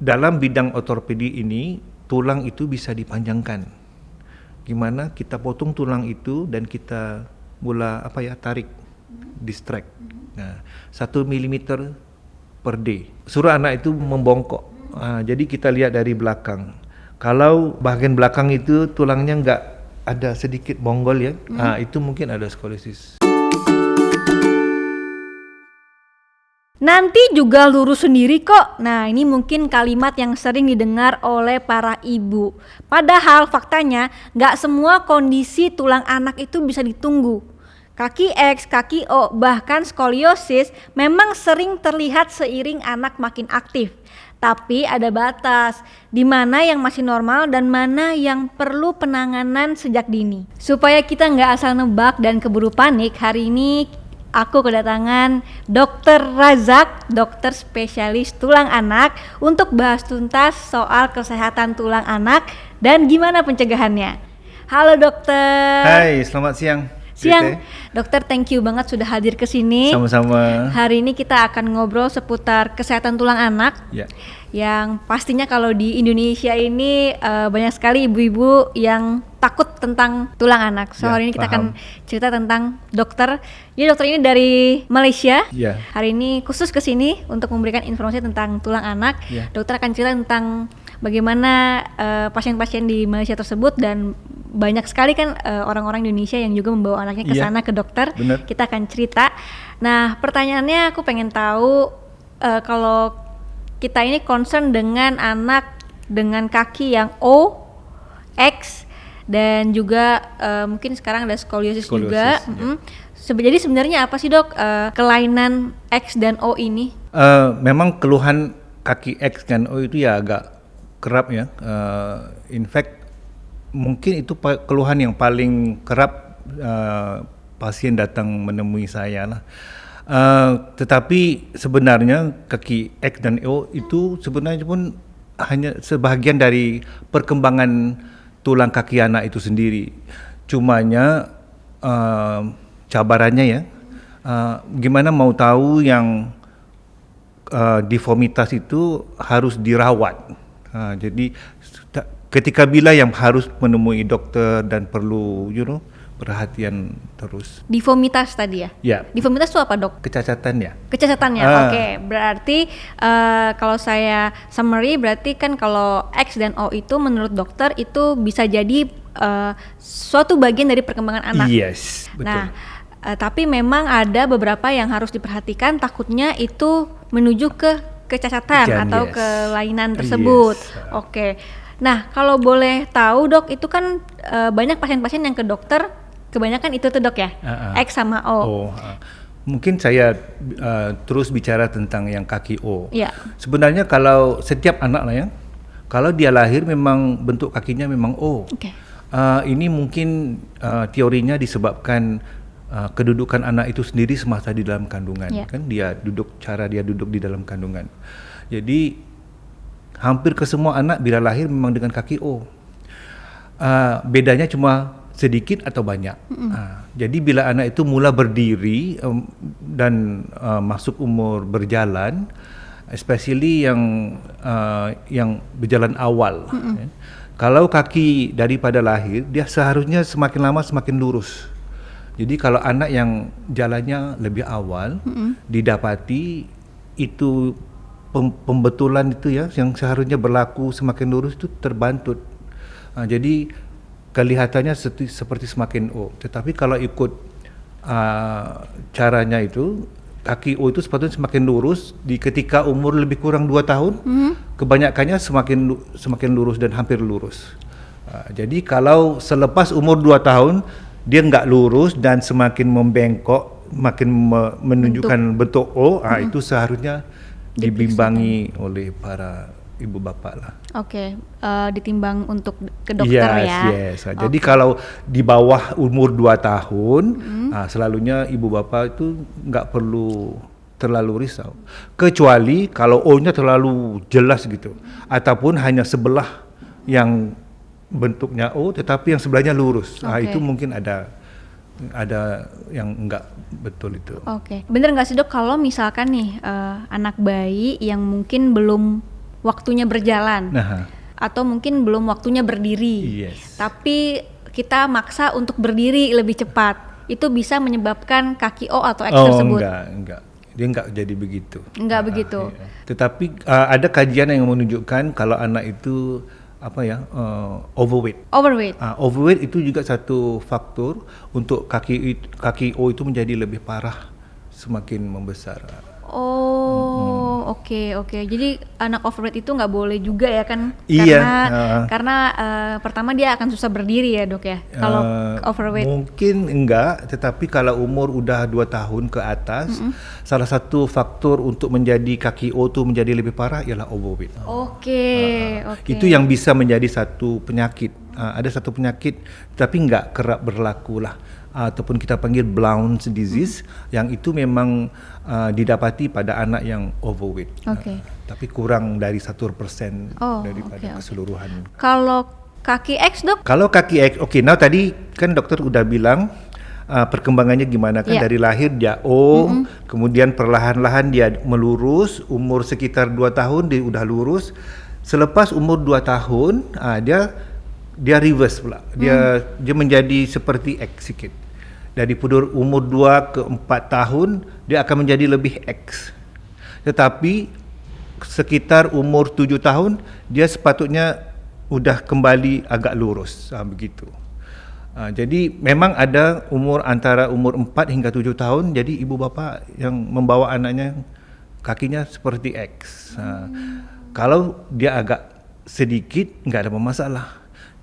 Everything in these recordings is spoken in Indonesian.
dalam bidang ortopedi ini tulang itu bisa dipanjangkan. Gimana kita potong tulang itu dan kita tarik, distract. Nah, 1 milimeter per day. Suruh anak itu membongkok. Jadi kita lihat dari belakang. Kalau bagian belakang itu tulangnya nggak ada sedikit bonggol ya, itu mungkin ada skoliosis. Nanti juga lurus sendiri kok. Nah, ini mungkin kalimat yang sering didengar oleh para ibu. Padahal faktanya nggak semua kondisi tulang anak itu bisa ditunggu. Kaki X, kaki O, bahkan skoliosis memang sering terlihat seiring anak makin aktif. Tapi ada batas, di mana yang masih normal dan mana yang perlu penanganan sejak dini. Supaya kita nggak asal nebak dan keburu panik, hari ini aku kedatangan Dr. Razak, dokter spesialis tulang anak, untuk bahas tuntas soal kesehatan tulang anak dan gimana pencegahannya. Halo dokter. Hai, selamat siang. Siang, dokter, thank you banget sudah hadir ke sini. Sama-sama. Hari ini kita akan ngobrol seputar kesehatan tulang anak. Ya. Yang pastinya kalau di Indonesia ini banyak sekali ibu-ibu yang takut tentang tulang anak. So hari ini kita akan cerita tentang dokter. Jadi dokter ini dari Malaysia. Ya. Hari ini khusus ke sini untuk memberikan informasi tentang tulang anak. Ya. Dokter akan cerita tentang bagaimana pasien-pasien di Malaysia tersebut, dan banyak sekali kan orang-orang Indonesia yang juga membawa anaknya ke sana ke dokter. Bener. Kita akan cerita. Nah, pertanyaannya aku pengen tahu kalau kita ini concern dengan anak dengan kaki yang O, X, dan juga mungkin sekarang ada skoliosis juga. Ya. Jadi sebenarnya apa sih dok kelainan X dan O ini? Memang keluhan kaki X dan O itu ya agak kerap ya. In fact mungkin itu keluhan yang paling kerap pasien datang menemui saya lah. Tetapi sebenarnya kaki X dan O itu sebenarnya pun hanya sebahagian dari perkembangan tulang kaki anak itu sendiri. Cumanya cabarannya ya, gimana mau tahu yang deformitas itu harus dirawat. Jadi ketika bila yang harus menemui dokter dan perlu perhatian terus. Deformitas tadi ya? Ya. Deformitas itu apa dok? Kecacatan ya. Kecacatannya, oke. Berarti kalau saya summary, berarti kan kalau X dan O itu menurut dokter itu bisa jadi suatu bagian dari perkembangan anak. Yes, betul. Nah, tapi memang ada beberapa yang harus diperhatikan, takutnya itu menuju ke kecacatan atau kelainan tersebut. Oke. Nah, kalau boleh tahu dok, itu kan banyak pasien-pasien yang ke dokter, kebanyakan itu tuh dok ya, X sama O. Mungkin saya terus bicara tentang yang kaki O. Ya. Sebenarnya kalau setiap anak lah ya, kalau dia lahir memang bentuk kakinya memang O. Okay. Ini mungkin teorinya disebabkan kedudukan anak itu sendiri semasa di dalam kandungan. Kan cara dia duduk di dalam kandungan. Jadi hampir ke semua anak bila lahir memang dengan kaki O. Bedanya cuma sedikit atau banyak. Jadi bila anak itu mula berdiri dan masuk umur berjalan, especially yang berjalan awal. Kalau kaki daripada lahir, dia seharusnya semakin lama semakin lurus. Jadi kalau anak yang jalannya lebih awal didapati itu pembetulan itu ya yang seharusnya berlaku semakin lurus itu terbantut. Jadi kelihatannya seperti semakin O. Tetapi kalau ikut caranya itu, kaki O itu sepatutnya semakin lurus ketika umur lebih kurang 2 tahun. Kebanyakannya semakin lurus dan hampir lurus. Jadi kalau selepas umur 2 tahun dia nggak lurus dan semakin membengkok, makin menunjukkan bentuk O, itu seharusnya dibimbangi oleh para ibu bapak lah. Oke, ditimbang untuk ke dokter ya. Yes. Jadi kalau di bawah umur 2 tahun, selalunya ibu bapak itu nggak perlu terlalu risau. Kecuali kalau O-nya terlalu jelas gitu, ataupun hanya sebelah yang bentuknya O, tetapi yang sebelahnya lurus. Itu mungkin ada yang enggak betul itu. Oke. Bener nggak sih dok kalau misalkan nih anak bayi yang mungkin belum waktunya berjalan. Atau mungkin belum waktunya berdiri. Tapi kita maksa untuk berdiri lebih cepat. Itu bisa menyebabkan kaki O atau X tersebut. Enggak. Dia enggak jadi begitu. Enggak begitu. Iya. Tetapi ada kajian yang menunjukkan kalau anak itu overweight. Overweight itu juga satu faktor untuk kaki O itu menjadi lebih parah semakin membesar. Oke. Jadi anak overweight itu nggak boleh juga ya kan? Karena pertama dia akan susah berdiri ya dok ya. Kalau overweight. Mungkin enggak, tetapi kalau umur udah 2 tahun ke atas, salah satu faktor untuk menjadi kaki O itu menjadi lebih parah ialah overweight. Oke. Itu yang bisa menjadi satu penyakit. Ada satu penyakit, tapi enggak kerap berlaku lah. Ataupun kita panggil Blount's disease, yang itu memang didapati pada anak yang overweight. Tapi kurang dari 1% daripada keseluruhan. Kalau kaki X dok? Kalau kaki X, tadi kan dokter udah bilang perkembangannya gimana kan, dari lahir dia O, kemudian perlahan-lahan dia melurus, umur sekitar 2 tahun dia udah lurus. Selepas umur 2 tahun dia reverse pula. Dia menjadi seperti X sedikit. Dari umur 2 ke 4 tahun dia akan menjadi lebih X. Tetapi sekitar umur 7 tahun dia sepatutnya udah kembali agak lurus, begitu. Jadi memang ada antara umur 4 hingga 7 tahun, jadi ibu bapa yang membawa anaknya kakinya seperti X. Kalau dia agak sedikit nggak ada masalah.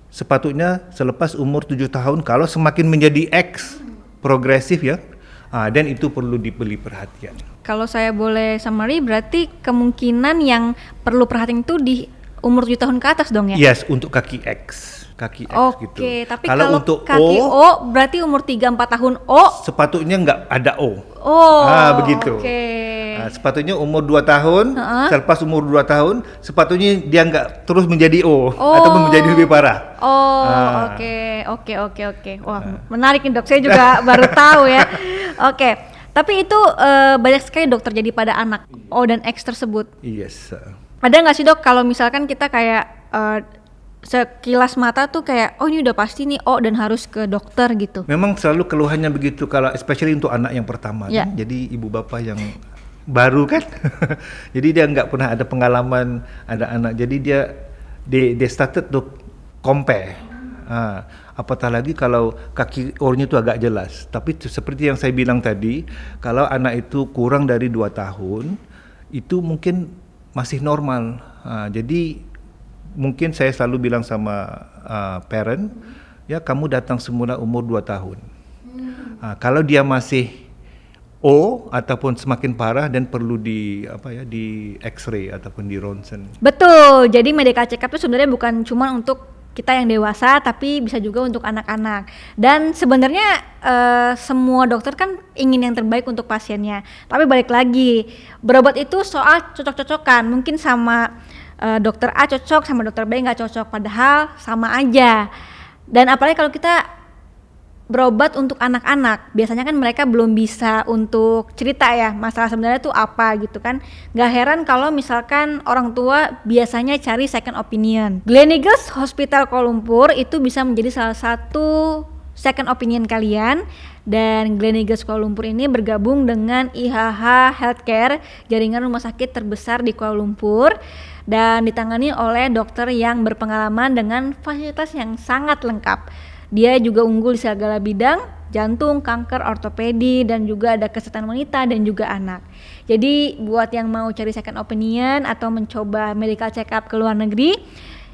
Sepatutnya selepas umur 7 tahun kalau semakin menjadi X progresif ya, dan itu perlu diberi perhatian. Kalau saya boleh summary, berarti kemungkinan yang perlu perhatian itu di umur 7 tahun ke atas dong ya? Yes, untuk kaki X gitu. Tapi kalau untuk kaki O berarti umur 3-4 tahun O sepatutnya nggak ada O. Begitu. Sepatutnya umur 2 tahun, selepas umur 2 tahun sepatutnya dia nggak terus menjadi O ataupun menjadi lebih parah. Oke. Wah, menarik nih dok, saya juga baru tahu ya. Tapi itu banyak sekali dok terjadi pada anak O dan X tersebut. Yes. Ada nggak sih dok kalau misalkan kita kayak sekilas mata tuh kayak ini udah pasti nih dan harus ke dokter gitu? Memang selalu keluhannya begitu, kalau especially untuk anak yang pertama kan. Jadi ibu bapak yang baru kan, jadi dia nggak pernah ada pengalaman ada anak, jadi dia started to compare. Apatah lagi kalau kaki O-nya itu agak jelas. Tapi seperti yang saya bilang tadi, kalau anak itu kurang dari 2 tahun, itu mungkin masih normal. Jadi mungkin saya selalu bilang sama parent, ya kamu datang semula umur 2 tahun. Kalau dia masih O ataupun semakin parah dan perlu di X-ray ataupun di ronsen. Betul. Jadi medical check up itu sebenarnya bukan cuma untuk kita yang dewasa, tapi bisa juga untuk anak-anak. Dan sebenarnya semua dokter kan ingin yang terbaik untuk pasiennya. Tapi balik lagi, berobat itu soal cocok-cocokan. Mungkin sama dokter A cocok, sama dokter B nggak cocok. Padahal sama aja. Dan apalagi kalau kita berobat untuk anak-anak, biasanya kan mereka belum bisa untuk cerita ya masalah sebenarnya tuh apa gitu kan. Gak heran kalau misalkan orang tua biasanya cari second opinion. Gleneagles Hospital Kuala Lumpur itu bisa menjadi salah satu second opinion kalian. Dan Gleneagles Kuala Lumpur ini bergabung dengan IHH Healthcare, jaringan rumah sakit terbesar di Kuala Lumpur, dan ditangani oleh dokter yang berpengalaman dengan fasilitas yang sangat lengkap. Dia juga unggul di segala bidang, jantung, kanker, ortopedi, dan juga ada kesehatan wanita dan juga anak. Jadi buat yang mau cari second opinion atau mencoba medical check up ke luar negeri,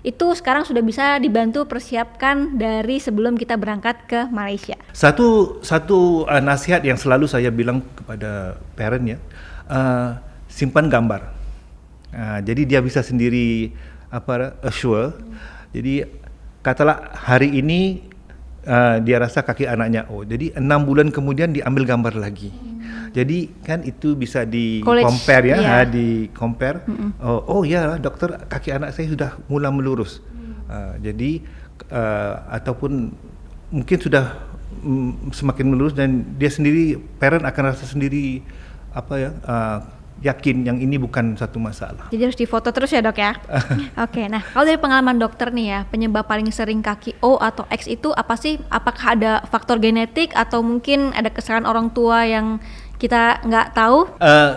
itu sekarang sudah bisa dibantu persiapkan dari sebelum kita berangkat ke Malaysia. Satu nasihat yang selalu saya bilang kepada parent ya, simpan gambar. Jadi dia bisa sendiri assure. Jadi katalah hari ini dia rasa kaki anaknya O, jadi 6 bulan kemudian diambil gambar lagi. Jadi kan itu bisa di compare ya, di compare. Dokter, kaki anak saya sudah mulai melurus. Jadi ataupun mungkin sudah semakin melurus, dan dia sendiri, parent akan rasa sendiri yakin yang ini bukan satu masalah. Jadi harus difoto terus ya dok ya. Oke, nah kalau dari pengalaman dokter nih ya, penyebab paling sering kaki O atau X itu apa sih? Apakah ada faktor genetik atau mungkin ada kesalahan orang tua yang kita nggak tahu?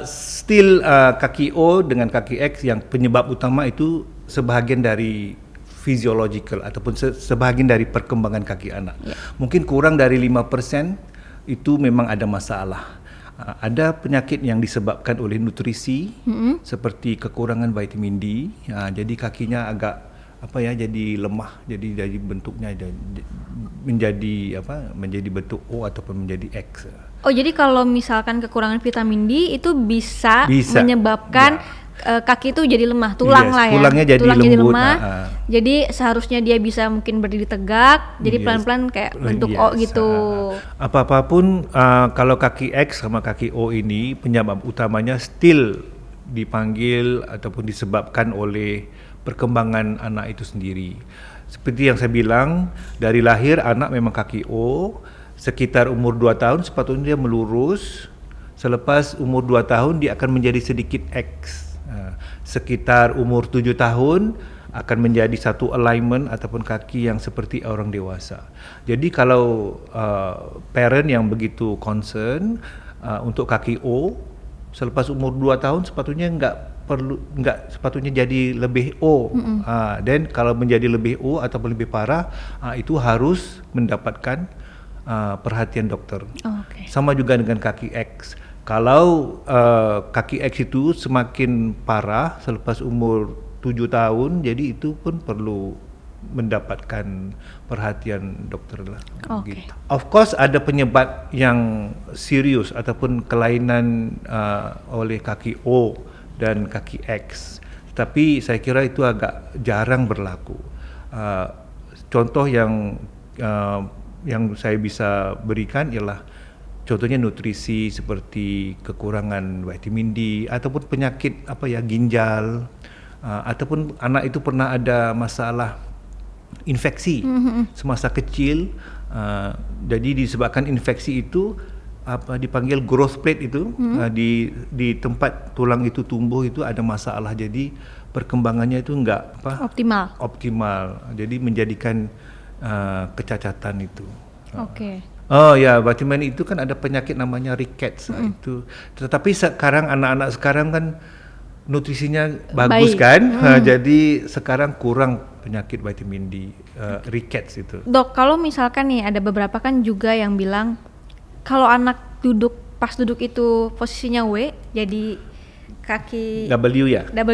Still kaki O dengan kaki X yang penyebab utama itu sebahagian dari physiological ataupun sebahagian dari perkembangan kaki anak. Mungkin kurang dari 5% itu memang ada masalah. Ada penyakit yang disebabkan oleh nutrisi, seperti kekurangan vitamin D. Jadi kakinya agak jadi lemah, jadi bentuknya menjadi bentuk O ataupun menjadi X. Oh, jadi kalau misalkan kekurangan vitamin D itu bisa menyebabkan kaki itu jadi lemah, tulang lah ya. Tulangnya jadi lembut. Jadi lemah. Jadi seharusnya dia bisa mungkin berdiri tegak, jadi pelan-pelan kayak bentuk O gitu. Apapun kalau kaki X sama kaki O ini penyebab utamanya still dipanggil ataupun disebabkan oleh perkembangan anak itu sendiri. Seperti yang saya bilang, dari lahir anak memang kaki O, sekitar umur 2 tahun sepatutnya dia melurus, selepas umur 2 tahun dia akan menjadi sedikit X. Sekitar umur 7 tahun akan menjadi satu alignment ataupun kaki yang seperti orang dewasa. Jadi kalau parent yang begitu concern untuk kaki O, selepas umur 2 tahun sepatutnya enggak sepatutnya jadi lebih O. Dan kalau menjadi lebih O ataupun lebih parah, itu harus mendapatkan perhatian dokter. Sama juga dengan kaki X. Kalau kaki X itu semakin parah selepas umur 7 tahun, jadi itu pun perlu mendapatkan perhatian dokter lah. Gitu. Of course ada penyebab yang serius ataupun kelainan oleh kaki O dan kaki X, tapi saya kira itu agak jarang berlaku. Contoh yang saya bisa berikan ialah contohnya nutrisi seperti kekurangan vitamin D ataupun penyakit ginjal, ataupun anak itu pernah ada masalah infeksi semasa kecil, jadi disebabkan infeksi itu dipanggil growth plate itu, di tempat tulang itu tumbuh itu ada masalah, jadi perkembangannya itu enggak optimal, jadi menjadikan kecacatan itu. Oh ya, vitamin itu kan ada penyakit namanya rickets itu. Tetapi sekarang anak-anak sekarang kan nutrisinya bagus kan, jadi sekarang kurang penyakit vitamin D, rickets itu. Dok, kalau misalkan nih ada beberapa kan juga yang bilang kalau anak pas duduk itu posisinya W, jadi kaki W ya? W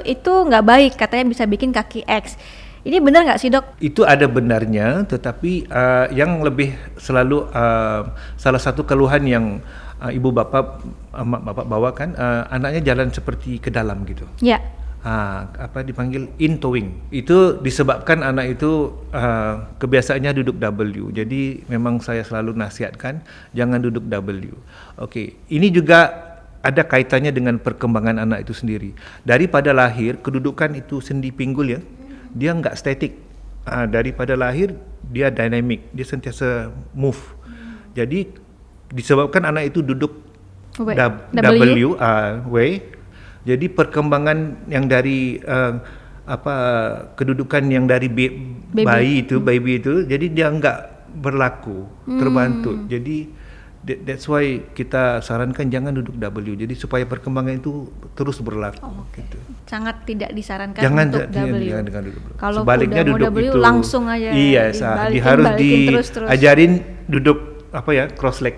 itu nggak baik, katanya bisa bikin kaki X. Ini benar nggak sih dok? Itu ada benarnya, tetapi yang lebih selalu salah satu keluhan yang ibu bapak bawakan, anaknya jalan seperti ke dalam gitu. Ya. Dipanggil in-towing. Itu disebabkan anak itu kebiasaannya duduk W. Jadi memang saya selalu nasihatkan jangan duduk W. Ini juga ada kaitannya dengan perkembangan anak itu sendiri. Daripada lahir kedudukan itu sendi pinggul ya. Dia enggak statik. Daripada lahir dia dynamic, dia sentiasa move. Jadi disebabkan anak itu duduk W, jadi perkembangan yang dari kedudukan yang dari baby itu, jadi dia enggak berlaku, terbantu. Jadi that's why kita sarankan jangan duduk W. Jadi supaya perkembangan itu terus berlaku. Gitu. Sangat tidak disarankan untuk W. Jangan duduk. Kalau sebaliknya udah duduk W itu langsung aja. Iya, harus diajarin duduk cross leg.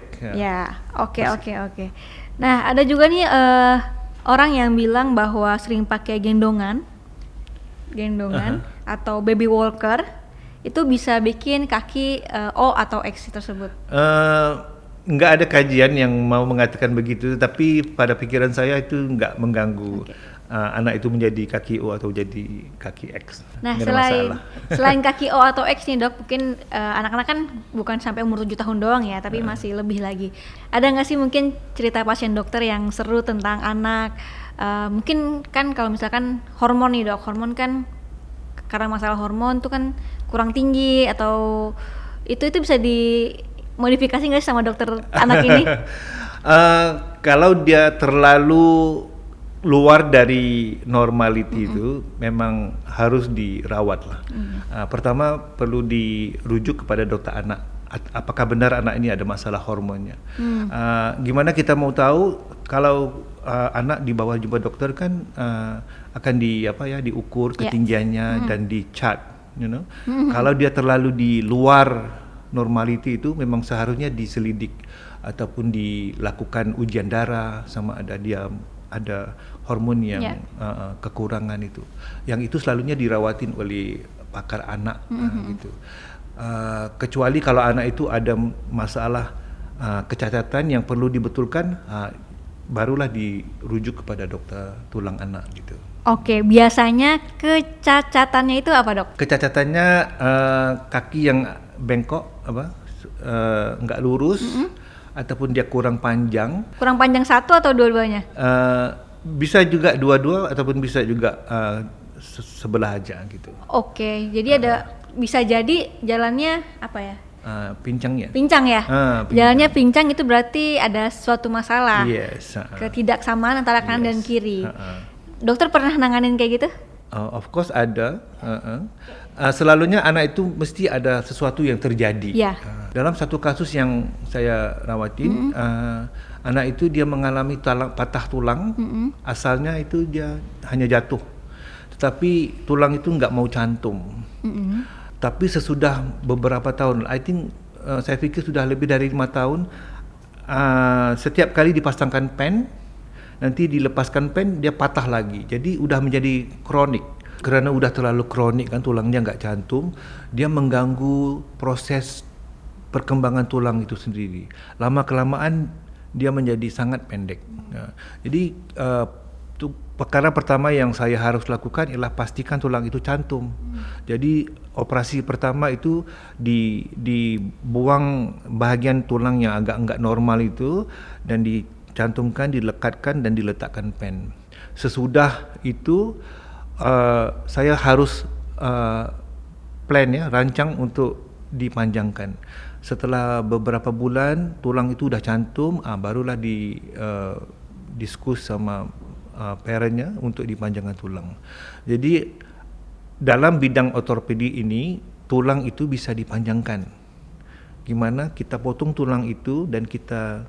Oke. Nah, ada juga nih orang yang bilang bahwa sering pakai gendongan atau baby walker itu bisa bikin kaki O atau X tersebut. Enggak ada kajian yang mau mengatakan begitu, tapi pada pikiran saya itu enggak mengganggu anak itu menjadi kaki O atau jadi kaki X. Nah, selain kaki O atau X nih dok, mungkin anak-anak kan bukan sampai umur 7 tahun doang ya, tapi masih lebih lagi. Ada nggak sih mungkin cerita pasien dokter yang seru tentang anak? Mungkin kan kalau misalkan hormon nih dok, hormon kan karena masalah hormon tuh kan kurang tinggi atau itu bisa dimodifikasi nggak sih sama dokter anak ini? Kalau dia terlalu luar dari normality itu memang harus dirawat lah. Pertama perlu dirujuk kepada dokter anak. Apakah benar anak ini ada masalah hormonnya? Gimana kita mau tahu kalau anak dibawa jumpa dokter kan akan diukur ketinggiannya dan di-chart, Kalau dia terlalu di luar normality itu memang seharusnya diselidik ataupun dilakukan ujian darah sama ada dia ada hormon yang kekurangan itu. Yang itu selalunya dirawatin oleh pakar anak gitu. Kecuali kalau anak itu ada masalah kecacatan yang perlu dibetulkan, barulah dirujuk kepada dokter tulang anak gitu. Oke, biasanya kecacatannya itu apa, Dok? Kecacatannya kaki yang bengkok nggak lurus ataupun dia kurang panjang. Kurang panjang satu atau dua-duanya? Bisa juga dua-dua ataupun bisa juga sebelah aja gitu. Oke, jadi bisa jadi jalannya apa ya? Pincang ya. Pincang ya? Pincang. Jalannya pincang itu berarti ada suatu masalah. Yes. Ketidaksamaan antara kanan dan kiri. Dokter pernah nanganin kayak gitu? Of course ada. Selalunya anak itu mesti ada sesuatu yang terjadi. Dalam satu kasus yang saya rawatin, anak itu dia mengalami patah tulang. Asalnya itu dia hanya jatuh, tetapi tulang itu nggak mau cantum. Tapi sesudah beberapa tahun, I think saya pikir sudah lebih dari 5 tahun, setiap kali dipasangkan pen, nanti dilepaskan pen dia patah lagi. Jadi udah menjadi kronik. Karena udah terlalu kronik kan tulangnya nggak cantum, dia mengganggu proses perkembangan tulang itu sendiri. Lama kelamaan dia menjadi sangat pendek. Jadi perkara pertama yang saya harus lakukan ialah pastikan tulang itu cantum. Jadi operasi pertama itu dibuang bahagian tulang yang agak enggak normal itu dan dicantumkan, dilekatkan dan diletakkan pen. Sesudah itu saya harus rancang untuk dipanjangkan. Setelah beberapa bulan tulang itu udah cantum, barulah diskus sama parentnya untuk dipanjangkan tulang. Jadi dalam bidang ortopedi ini tulang itu bisa dipanjangkan. Gimana kita potong tulang itu dan kita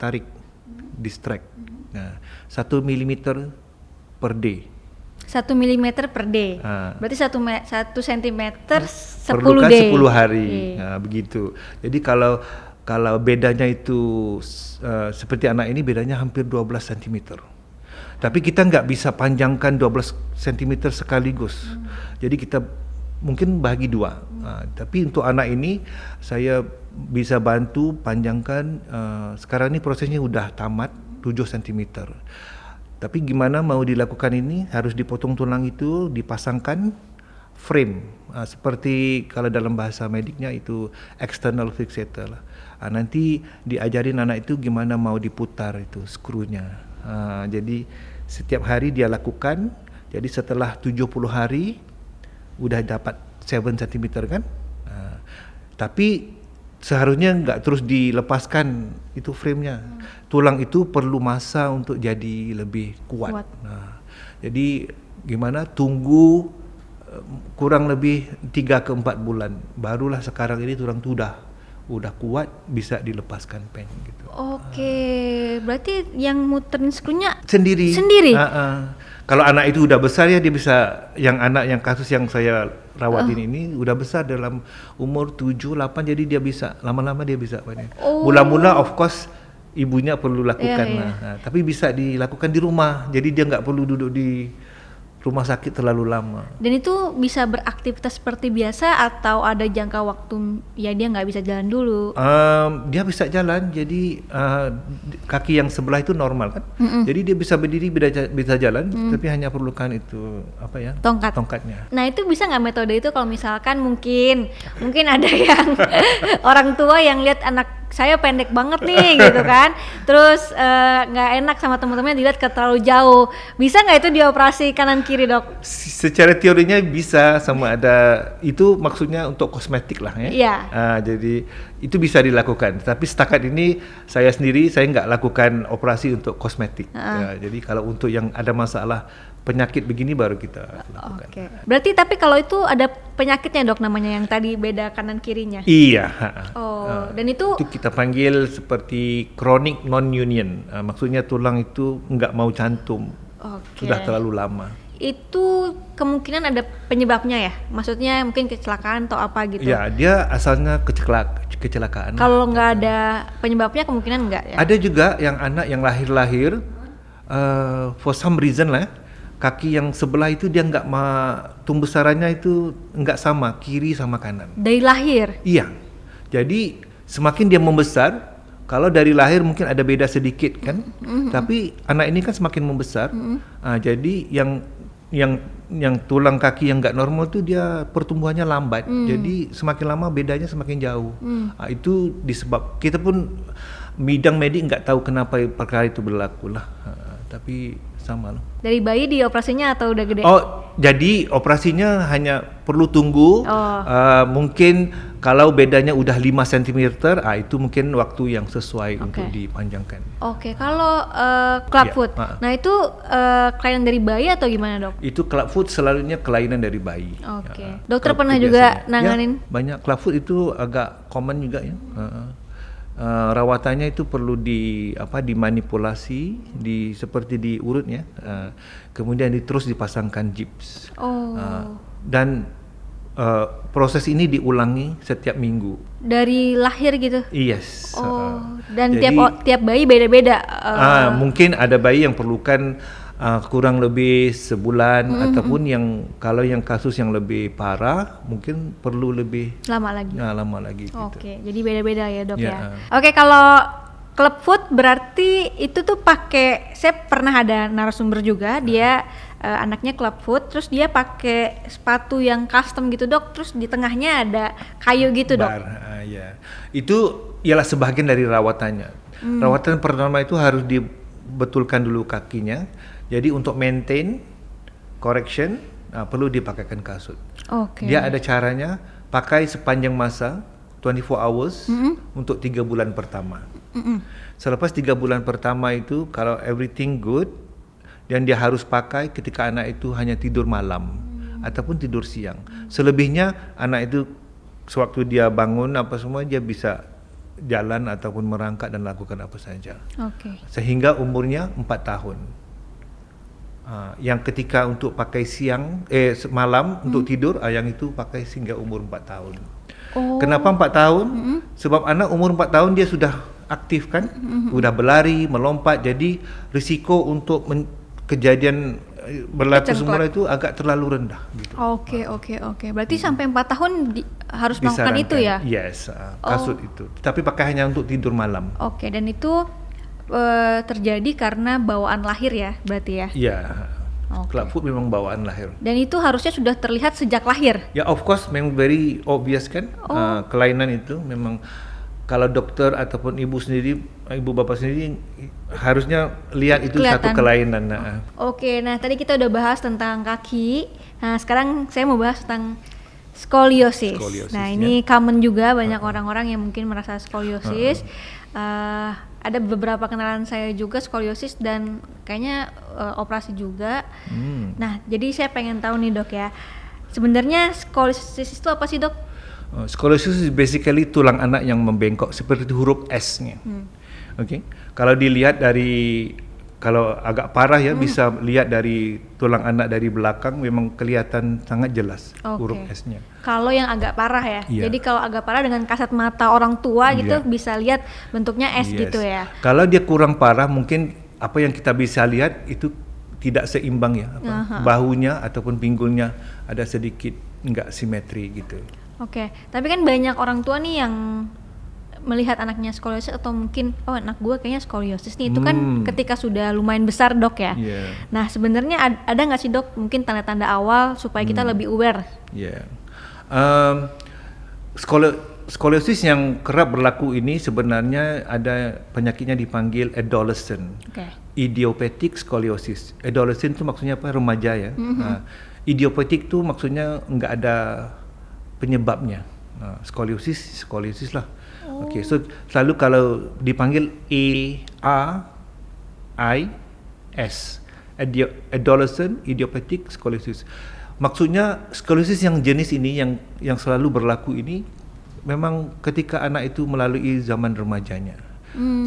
tarik, distract. Nah, 1 mm per day. 1 mm per day. Berarti 1 cm 10 perlukan day. 10 hari. Nah, begitu. Jadi kalau bedanya itu seperti anak ini bedanya hampir 12 cm. Tapi kita nggak bisa panjangkan 12 cm sekaligus. Jadi kita mungkin bagi 2. Tapi untuk anak ini saya bisa bantu panjangkan. Sekarang ini prosesnya udah tamat 7 cm. Tapi gimana mau dilakukan ini? Harus dipotong tulang itu, dipasangkan frame. Seperti kalau dalam bahasa mediknya itu external fixator lah. Nanti diajarin anak itu gimana mau diputar itu skrunya. Jadi setiap hari dia lakukan. Jadi setelah 70 hari udah dapat 7 cm kan. Tapi seharusnya nggak terus dilepaskan itu frame-nya. Tulang itu perlu masa untuk jadi lebih kuat. Jadi gimana? Tunggu kurang lebih 3 ke 4 bulan. Barulah sekarang ini tulang itu udah kuat, bisa dilepaskan pen gitu. Oke, berarti yang muterin skrunya sendiri. Kalau anak itu udah besar ya dia bisa. Yang kasus yang saya rawatin ini udah besar dalam umur 7-8, jadi dia bisa lama-lama dia bisa. Mula-mula of course ibunya perlu lakukan tapi bisa dilakukan di rumah. Jadi dia nggak perlu duduk di rumah sakit terlalu lama. Dan itu bisa beraktivitas seperti biasa atau ada jangka waktu ya dia nggak bisa jalan dulu? Dia bisa jalan, jadi kaki yang sebelah itu normal kan. Jadi dia bisa berdiri, bisa jalan, tapi hanya perlukan itu tongkatnya. Nah itu bisa nggak metode itu kalau misalkan mungkin ada yang orang tua yang lihat anak saya pendek banget nih gitu kan, terus nggak enak sama teman-temannya dilihat terlalu jauh, bisa nggak itu dioperasi kanan kiri dok? Secara teorinya bisa, sama ada itu maksudnya untuk kosmetik lah ya. Iya. Jadi itu bisa dilakukan, tapi setakat ini saya nggak lakukan operasi untuk kosmetik. Jadi kalau untuk yang ada masalah penyakit begini baru kita lakukan. Oke. Berarti tapi kalau itu ada penyakitnya dok, namanya yang tadi beda kanan kirinya? Iya. Dan itu kita panggil seperti chronic non-union. Maksudnya tulang itu nggak mau cantum. Sudah terlalu lama. Itu kemungkinan ada penyebabnya ya? Maksudnya mungkin kecelakaan atau apa gitu? Ya, dia asalnya kecelakaan. Kalau nggak ada penyebabnya kemungkinan nggak ya? Ada juga yang anak yang lahir for some reason lah, kaki yang sebelah itu dia nggak tumbuh besarannya itu nggak sama kiri sama kanan. Dari lahir? Iya. Jadi semakin dia membesar, kalau dari lahir mungkin ada beda sedikit kan, tapi anak ini kan semakin membesar, jadi yang tulang kaki yang nggak normal itu dia pertumbuhannya lambat, jadi semakin lama bedanya semakin jauh. Itu disebab kita pun bidang medik nggak tahu kenapa perkara itu berlaku lah, tapi sama loh. Dari bayi dioperasinya atau udah gede? Jadi operasinya hanya perlu tunggu. Mungkin kalau bedanya udah 5 cm, itu mungkin waktu yang sesuai untuk dipanjangkan. Kalau clubfoot, nah itu kelainan dari bayi atau gimana dok? Itu clubfoot selalunya kelainan dari bayi. Dokter pernah juga nanganin? Ya, banyak clubfoot itu agak common juga ya. Rawatannya itu perlu dimanipulasi seperti diurut ya, kemudian terus dipasangkan gips. Dan proses ini diulangi setiap minggu. Dari lahir gitu? Yes. Dan jadi, tiap bayi beda-beda? Mungkin ada bayi yang perlukan kurang lebih sebulan, ataupun kalau yang kasus yang lebih parah mungkin perlu lebih lama lagi. Gitu. Jadi beda-beda ya dok ya. Kalau clubfoot berarti itu tuh pakai, saya pernah ada narasumber juga, dia anaknya clubfoot, terus dia pakai sepatu yang custom gitu dok, terus di tengahnya ada kayu gitu dok. Itu ialah sebagian dari rawatannya. Rawatan pertama itu harus dibetulkan dulu kakinya. Jadi untuk maintain correction perlu dipakaikan kasut. Dia ada caranya, pakai sepanjang masa 24 hours untuk 3 bulan pertama. Selepas 3 bulan pertama itu kalau everything good, dan dia harus pakai ketika anak itu hanya tidur malam ataupun tidur siang. Selebihnya anak itu sewaktu dia bangun apa semua dia bisa jalan ataupun merangkak dan lakukan apa saja. Sehingga umurnya 4 tahun. Yang ketika untuk pakai malam untuk tidur, yang itu pakai sehingga umur 4 tahun. Kenapa 4 tahun? Sebab anak umur 4 tahun dia sudah aktif kan, sudah berlari, melompat, jadi risiko untuk kejadian berlaku semula itu agak terlalu rendah. Gitu. Berarti sampai 4 tahun harus melakukan itu ya? Yes, kasut itu. Tapi pakai hanya untuk tidur malam. Dan itu terjadi karena bawaan lahir ya, berarti ya? Iya. Clubfoot memang bawaan lahir. Dan itu harusnya sudah terlihat sejak lahir? Ya, of course, memang very obvious kan. Kelainan itu memang kalau dokter ataupun ibu bapak sendiri harusnya lihat itu satu kelainan. Nah tadi kita udah bahas tentang kaki. Nah sekarang saya mau bahas tentang skoliosis. Nah ini common juga, banyak orang-orang yang mungkin merasa skoliosis. Ada beberapa kenalan saya juga skoliosis dan kayaknya operasi juga. Nah jadi saya pengen tahu nih dok ya, sebenarnya skoliosis itu apa sih dok? Skoliosis is basically tulang anak yang membengkok seperti huruf S-nya. Kalau dilihat kalau agak parah ya, bisa lihat dari tulang anak dari belakang memang kelihatan sangat jelas huruf S-nya. Kalau yang agak parah ya. Jadi kalau agak parah dengan kasat mata orang tua gitu bisa lihat bentuknya S gitu ya. Kalau dia kurang parah mungkin apa yang kita bisa lihat itu tidak seimbang ya, bahunya ataupun pinggulnya ada sedikit nggak simetri gitu. Tapi kan banyak orang tua nih yang melihat anaknya skoliosis atau mungkin anak gue kayaknya skoliosis nih, itu kan ketika sudah lumayan besar dok ya. Nah sebenarnya ada nggak sih dok mungkin tanda-tanda awal supaya kita lebih aware? Skoliosis yang kerap berlaku ini sebenarnya ada penyakitnya dipanggil adolescent. Idiopathic scoliosis. Adolescent tu maksudnya apa? Remaja ya. Idiopathic tu maksudnya enggak ada penyebabnya. Scoliosis lah. Okay, so selalu kalau dipanggil AIS, adolescent idiopathic scoliosis. Maksudnya scoliosis yang jenis ini yang selalu berlaku ini memang ketika anak itu melalui zaman remajanya.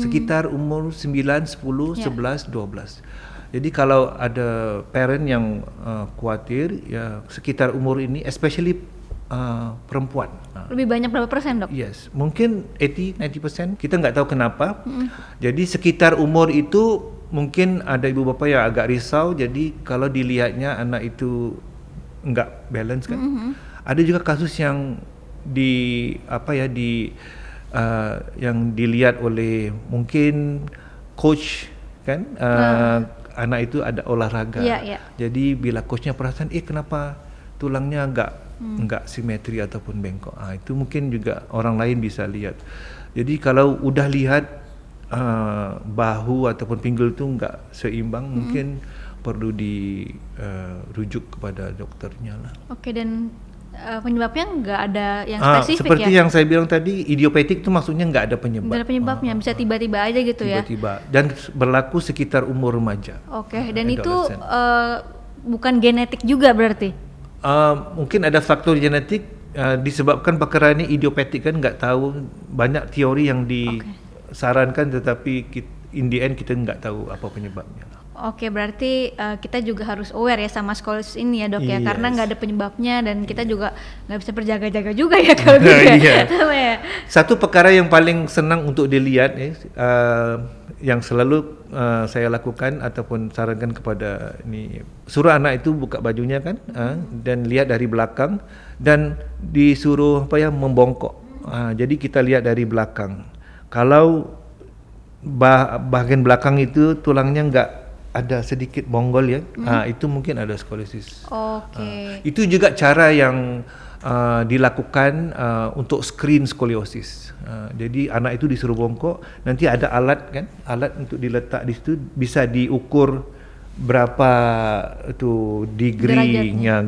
Sekitar umur 9, 10, 11, 12. Jadi kalau ada parent yang khawatir ya sekitar umur ini, especially perempuan. Lebih banyak berapa persen, Dok? Yes, mungkin 80-90%. Kita nggak tahu kenapa. Jadi sekitar umur itu mungkin ada ibu bapa yang agak risau. Jadi kalau dilihatnya anak itu nggak balance kan. Ada juga kasus yang yang dilihat oleh mungkin coach kan, anak itu ada olahraga. Jadi bila coachnya perasan, kenapa tulangnya enggak simetri ataupun bengkok, itu mungkin juga orang lain bisa lihat. Jadi kalau udah lihat bahu ataupun pinggul itu enggak seimbang, mungkin perlu dirujuk kepada dokternya lah. Oke, dan penyebabnya nggak ada yang spesifik seperti yang saya bilang tadi, idiopatik itu maksudnya nggak ada penyebab. Nggak ada penyebabnya, bisa tiba-tiba aja gitu ya. Tiba-tiba, dan berlaku sekitar umur remaja. Oke, dan itu bukan genetik juga berarti? Mungkin ada faktor genetik disebabkan perkara ini idiopatik kan, nggak tahu, banyak teori yang disarankan tetapi in the end kita nggak tahu apa penyebabnya. Oke, berarti kita juga harus aware ya sama scoliosis ini ya, Dok, ya, karena nggak ada penyebabnya dan kita juga nggak bisa berjaga-jaga juga ya kalau gitu ya. Satu perkara yang paling senang untuk dilihat yang selalu saya lakukan ataupun sarankan kepada ini, suruh anak itu buka bajunya kan, dan lihat dari belakang dan disuruh membongkok. Jadi kita lihat dari belakang. Kalau bagian belakang itu tulangnya nggak ada sedikit bonggol ya, itu mungkin ada scoliosis. Itu juga cara yang dilakukan untuk screen scoliosis. Jadi anak itu disuruh bongkok, nanti ada alat untuk diletak di situ, bisa diukur berapa itu degree-nya,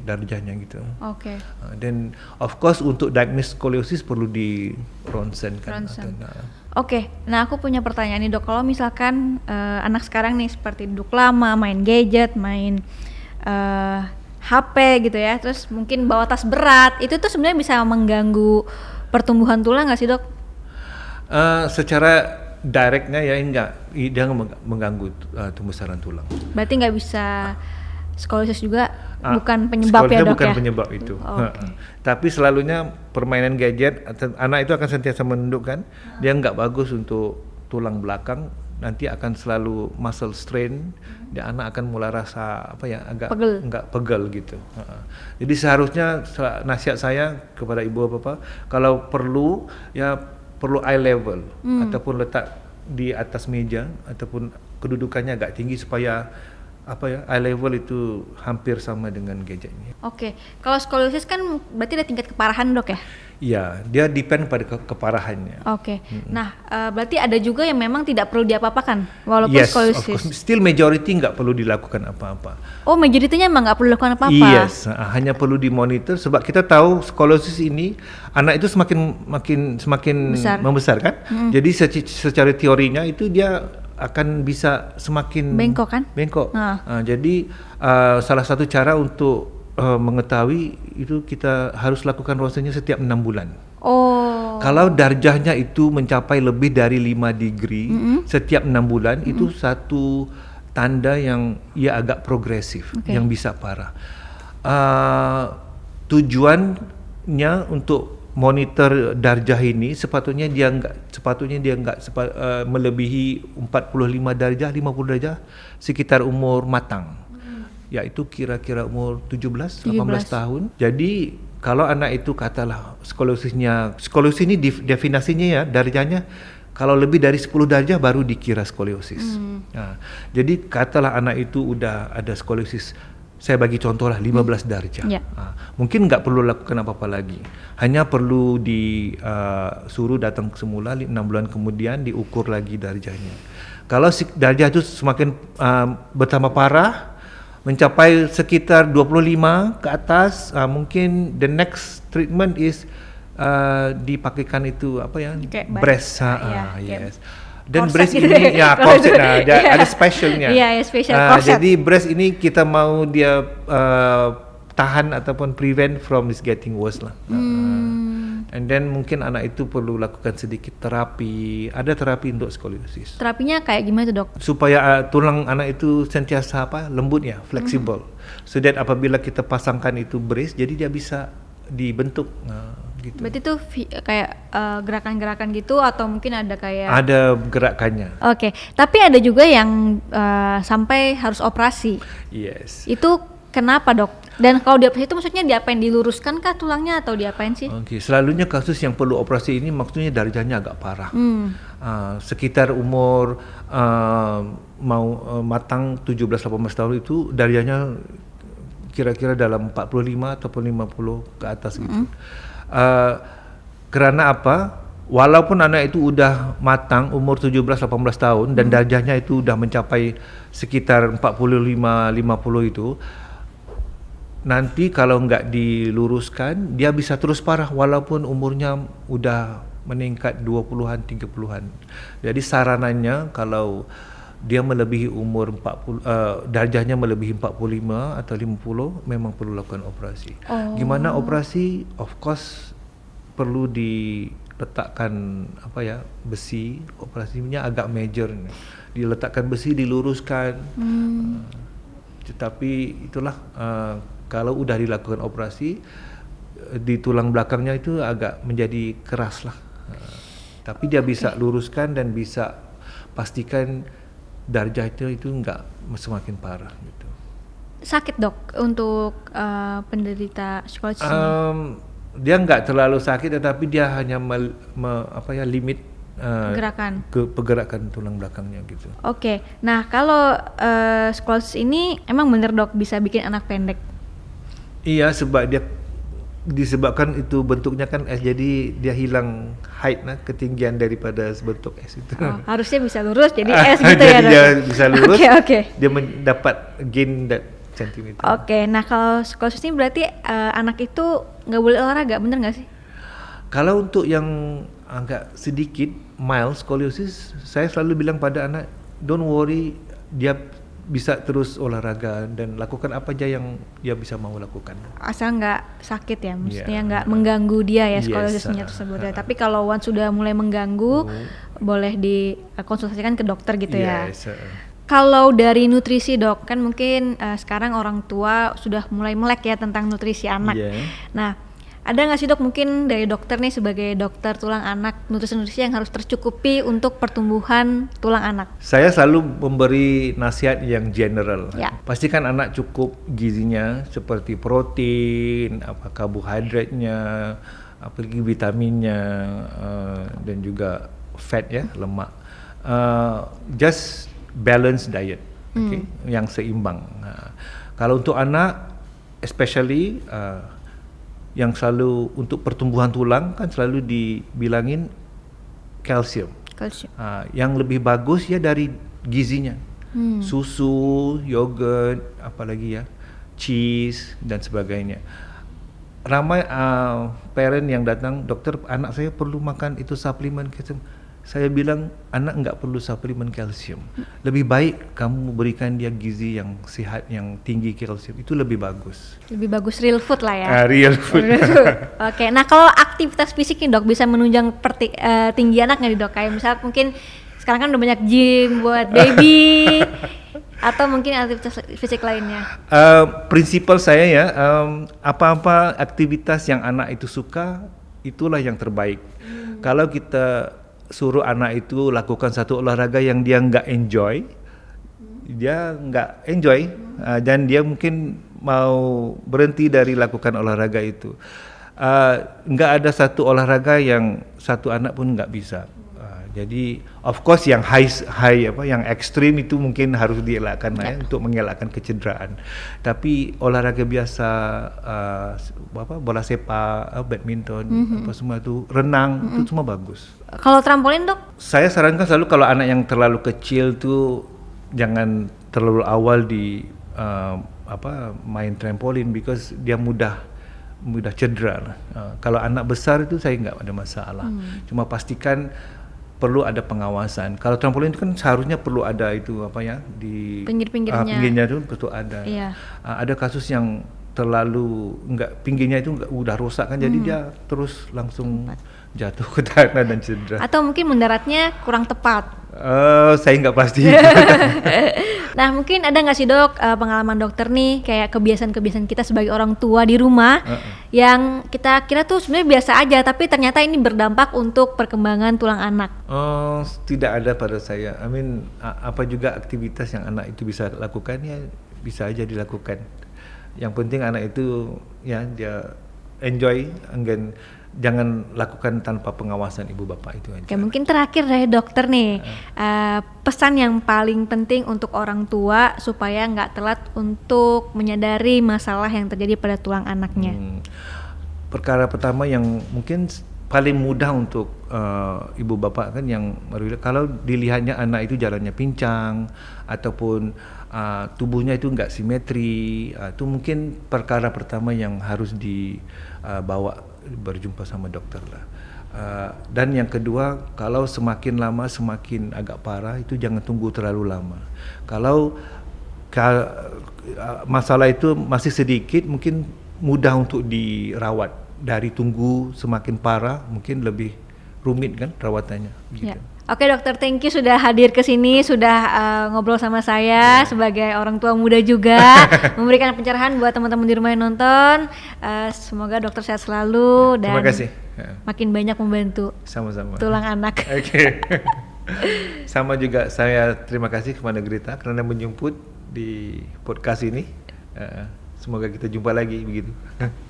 darjahnya gitu. Dan of course untuk diagnosis scoliosis perlu di ronsen kan. Oke, nah aku punya pertanyaan nih, Dok. Kalau misalkan anak sekarang nih seperti duduk lama, main gadget, main HP gitu ya, terus mungkin bawa tas berat, itu tuh sebenarnya bisa mengganggu pertumbuhan tulang nggak sih, Dok? Secara directnya ya enggak, dia mengganggu tumbuh sarang tulang. Berarti nggak bisa scoliosis juga bukan penyebab ya, Dok, bukan ya? penyebab itu. Tapi selalunya permainan gadget, anak itu akan sentiasa menundukkan, dia nggak bagus untuk tulang belakang, nanti akan selalu muscle strain, dia anak akan mulai rasa agak pegel gitu. Jadi seharusnya nasihat saya kepada ibu bapak, kalau perlu eye level ataupun letak di atas meja ataupun kedudukannya agak tinggi supaya eye level itu hampir sama dengan gadgetnya. Oke, kalau scoliosis kan berarti ada tingkat keparahan, Dok, ya? Iya, dia depend pada keparahannya. Oke. Nah, berarti ada juga yang memang tidak perlu diapa-apakan walaupun scoliosis. Yes, of course. Still majority nggak perlu dilakukan apa-apa. Oh, majority-nya emang nggak perlu dilakukan apa-apa? Yes, hanya perlu dimonitor sebab kita tahu scoliosis ini anak itu semakin membesar kan. Jadi secara teorinya itu dia akan bisa semakin bengkok kan? Bengkok. Jadi salah satu cara untuk mengetahui itu kita harus lakukan ronsennya setiap 6 bulan. Kalau darjahnya itu mencapai lebih dari 5 degree setiap 6 bulan, itu satu tanda yang agak progresif, yang bisa parah. Tujuannya untuk monitor darjah ini sepatutnya dia enggak melebihi 45 darjah, 50 darjah sekitar umur matang. Yaitu kira-kira umur 17, 18 tahun. Jadi kalau anak itu katalah scoliosis ini definisinya ya, darjahnya kalau lebih dari 10 darjah baru dikira scoliosis. Jadi katalah anak itu udah ada scoliosis saya bagi contoh lah 15 darjah. Mungkin nggak perlu lakukan apa-apa lagi. Hanya perlu suruh datang semula 6 bulan kemudian diukur lagi darjahnya. Kalau darjah itu semakin bertambah parah, mencapai sekitar 25 ke atas, mungkin the next treatment is dipakaikan itu apa ya? Breast. Yes. Dan breast ini corset ada specialnya. Special corset. Jadi breast ini kita mau dia tahan ataupun prevent from this getting worse lah. And then mungkin anak itu perlu lakukan sedikit terapi. Ada terapi untuk skoliosis. Terapinya kayak gimana tuh, Dok? Supaya tulang anak itu sentiasa lembut ya, fleksibel. So that apabila kita pasangkan itu brace, jadi dia bisa dibentuk. Gitu. Berarti itu kayak gerakan-gerakan gitu atau mungkin ada kayak? Ada gerakannya. Oke. Tapi ada juga yang sampai harus operasi. Yes. Itu kenapa, Dok? Dan kalau dioperasi itu maksudnya diapain? Diluruskan kah tulangnya atau diapain sih? Oke, selalunya kasus yang perlu operasi ini maksudnya darjahnya agak parah. Sekitar umur mau matang 17-18 tahun itu darjahnya kira-kira dalam 45 ataupun 50 ke atas gitu. Karena apa? Walaupun anak itu udah matang umur 17-18 tahun dan darjahnya itu udah mencapai sekitar 45-50 itu, nanti kalau nggak diluruskan dia bisa terus parah walaupun umurnya udah meningkat 20-an 30-an. Jadi sarananya kalau dia melebihi umur 40, darjahnya melebihi 45 atau 50 memang perlu lakukan operasi. Gimana operasi? Of course perlu diletakkan besi. Operasinya agak major nih. Diletakkan besi, diluruskan. Tetapi itulah kalau udah dilakukan operasi di tulang belakangnya itu agak menjadi keras lah. Tapi dia bisa luruskan dan bisa pastikan darjah itu enggak semakin parah gitu. Sakit, Dok, untuk penderita skoliosis ini? Dia enggak terlalu sakit, tetapi dia hanya limit pergerakan tulang belakangnya gitu. Oke. Nah, kalau skoliosis ini emang bener, Dok, bisa bikin anak pendek? Iya, sebab dia disebabkan itu bentuknya kan es, jadi dia hilang height ketinggian daripada bentuk es itu. Harusnya bisa lurus jadi es gitu ya, Dok. Dia bisa lurus. Okay. Dia mendapat gain that centimeter. Oke. Nah, kalau skoliosis ini berarti anak itu nggak boleh olahraga, bener nggak sih? Kalau untuk yang agak sedikit mild skoliosis, saya selalu bilang pada anak, don't worry, dia bisa terus olahraga dan lakukan apa aja yang dia bisa mau lakukan. Asal nggak sakit ya, maksudnya nggak mengganggu dia ya skoliosisnya tersebut. Tapi kalau once sudah mulai mengganggu, boleh dikonsultasikan ke dokter gitu ya. Kalau dari nutrisi, Dok, kan mungkin sekarang orang tua sudah mulai melek ya tentang nutrisi anak. Nah, ada nggak sih, Dok, mungkin dari dokter nih sebagai dokter tulang anak, nutrisi-nutrisi yang harus tercukupi untuk pertumbuhan tulang anak? Saya selalu memberi nasihat yang general. Pastikan anak cukup gizinya seperti protein, karbohidratnya, apalagi vitaminnya, dan juga fat ya, lemak. Just balance diet, yang seimbang. Kalau untuk anak, especially yang selalu untuk pertumbuhan tulang kan selalu dibilangin kalsium. Yang lebih bagus ya dari gizinya. Susu, yogurt, apalagi ya, cheese dan sebagainya. Ramai parent yang datang, dokter, anak saya perlu makan itu suplemen kalsium. Saya bilang anak enggak perlu suplemen kalsium. Lebih baik kamu berikan dia gizi yang sehat, yang tinggi kalsium. Itu lebih bagus. Lebih bagus real food lah ya. Real food. Oke. Nah, kalau aktivitas fisik nih, Dok, bisa menunjang tinggi anak nggak nih, Dok? Kayak misalnya mungkin sekarang kan udah banyak gym buat baby atau mungkin aktivitas fisik lainnya. Prinsipal saya ya, apa-apa aktivitas yang anak itu suka, itulah yang terbaik. Kalau kita suruh anak itu lakukan satu olahraga yang dia nggak enjoy, dan dia mungkin mau berhenti dari lakukan olahraga itu. Nggak ada satu olahraga yang satu anak pun nggak bisa. Jadi of course yang yang ekstrim itu mungkin harus dielakkan untuk mengelakkan kecederaan. Tapi olahraga biasa bola sepak, badminton, apa semua itu, renang itu semua bagus. Kalau trampolin, Dok? Saya sarankan selalu kalau anak yang terlalu kecil tuh jangan terlalu awal di main trampolin, because dia mudah cedera. Kalau anak besar itu saya nggak ada masalah. Cuma pastikan perlu ada pengawasan. Kalau trampolin itu kan seharusnya perlu ada itu di pinggirnya itu betul ada. Iya. Ada kasus yang terlalu pinggirnya itu udah rusak kan, jadi dia terus langsung jatuh ke tanah dan cedera. Atau mungkin mendaratnya kurang tepat. Saya nggak pasti. Nah, mungkin ada nggak sih, Dok, pengalaman dokter nih kayak kebiasaan-kebiasaan kita sebagai orang tua di rumah yang kita kira tuh sebenarnya biasa aja, tapi ternyata ini berdampak untuk perkembangan tulang anak? Tidak ada pada saya. Apa juga aktivitas yang anak itu bisa lakukan, ya bisa aja dilakukan. Yang penting anak itu ya dia enjoy, jangan lakukan tanpa pengawasan ibu bapak itu aja. Oke, mungkin terakhir dari dokter nih, pesan yang paling penting untuk orang tua supaya nggak telat untuk menyadari masalah yang terjadi pada tulang anaknya. Perkara pertama yang mungkin paling mudah untuk ibu bapak kan, yang kalau dilihatnya anak itu jalannya pincang ataupun tubuhnya itu nggak simetri, itu mungkin perkara pertama yang harus dibawa berjumpa sama dokter lah. Dan yang kedua, kalau semakin lama semakin agak parah, itu jangan tunggu terlalu lama. Kalau masalah itu masih sedikit, mungkin mudah untuk dirawat. Dari tunggu semakin parah, mungkin lebih rumit kan perawatannya. Gitu. Ya. Oke, dokter, thank you sudah hadir ke sini, sudah ngobrol sama saya sebagai orang tua muda juga, memberikan pencerahan buat teman-teman di rumah yang nonton. Semoga dokter sehat selalu dan terima kasih. Makin banyak membantu sama-sama tulang anak. Oke. Sama juga saya terima kasih kepada Grita karena menjemput di podcast ini. Semoga kita jumpa lagi begitu.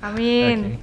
Amin. Okay.